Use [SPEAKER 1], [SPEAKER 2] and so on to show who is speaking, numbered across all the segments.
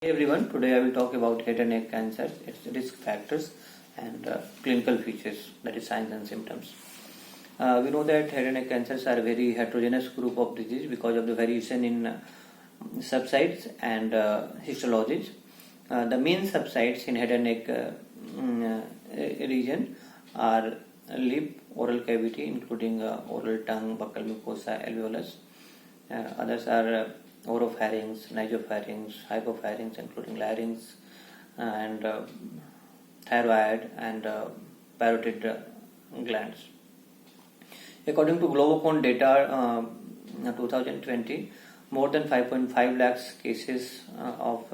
[SPEAKER 1] Hey everyone, today I will talk about head and neck cancer, its risk factors and clinical features, that is signs and symptoms. We know that head and neck cancers are a very heterogeneous group of disease because of the variation in subsites and histologies. The main subsites in head and neck region are lip, oral cavity including oral tongue, buccal mucosa, alveolus. Others are oropharynx, nasopharynx, hypopharynx including larynx and thyroid and parotid glands. According to Globocon data 2020, more than 5.5 lakhs cases of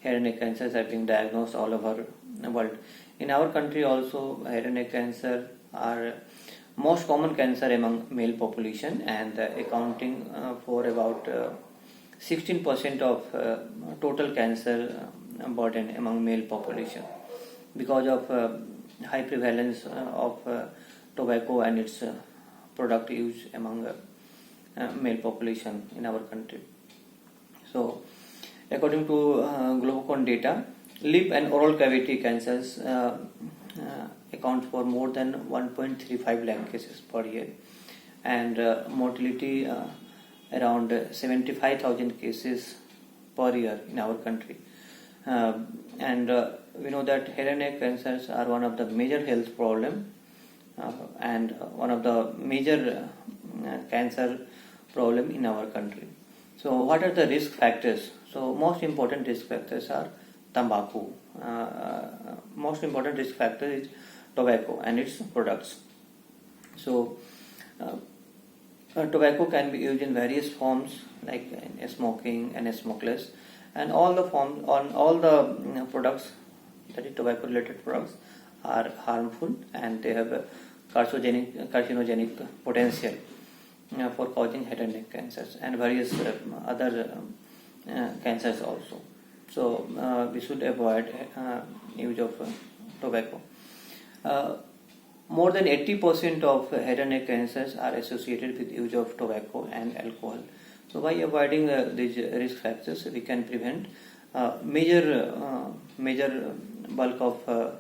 [SPEAKER 1] head and neck cancers are being diagnosed all over the world. In our country also, head and neck cancer are most common cancer among male population and accounting for about 16% of total cancer burden among male population because of high prevalence of tobacco and its product use among male population in our country. So, according to Globocon data, lip and oral cavity cancers account for more than 1.35 lakh cases per year and mortality around 75,000 cases per year in our country. And we know that head and neck cancers are one of the major health problem and one of the major cancer problem in our country. So what are the risk factors? So most important risk factors are tobacco. Most important risk factor is tobacco and its products. So tobacco can be used in various forms like smoking and smokeless, and all the forms on all the products, that is tobacco related products, are harmful and they have a carcinogenic potential for causing head and neck cancers and various other cancers also. So we should avoid use of tobacco. More than 80% of head and neck cancers are associated with use of tobacco and alcohol. So by avoiding these risk factors, we can prevent major bulk of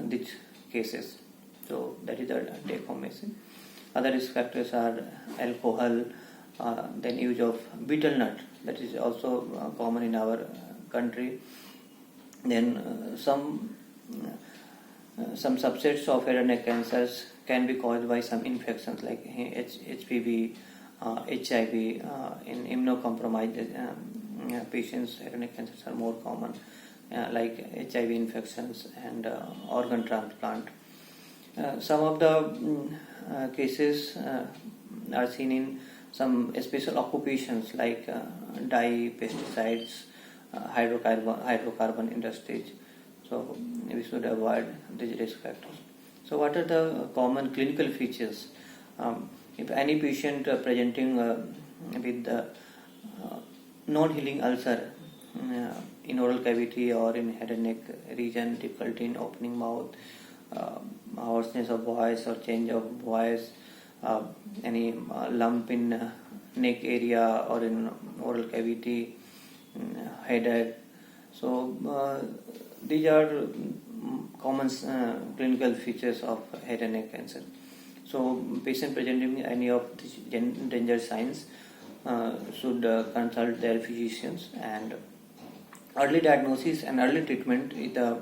[SPEAKER 1] these cases. So that is the take home message. Other risk factors are alcohol, then use of betel nut, that is also common in our country. Then some subsets of head and neck cancers can be caused by some infections like HPV, HIV. In immunocompromised patients, head and neck cancers are more common, like HIV infections and organ transplant. Some of the cases are seen in some special occupations like dye, pesticides, hydrocarbon industries. So we should avoid these risk factors. So what are the common clinical features? If any patient presenting with non-healing ulcer in oral cavity or in head and neck region, difficulty in opening mouth, hoarseness of voice or change of voice, any lump in neck area or in oral cavity, headache. So these are common clinical features of head and neck cancer. So patient presenting any of these danger signs should consult their physicians, and early diagnosis and early treatment is the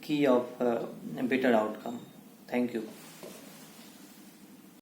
[SPEAKER 1] key of a better outcome. Thank you.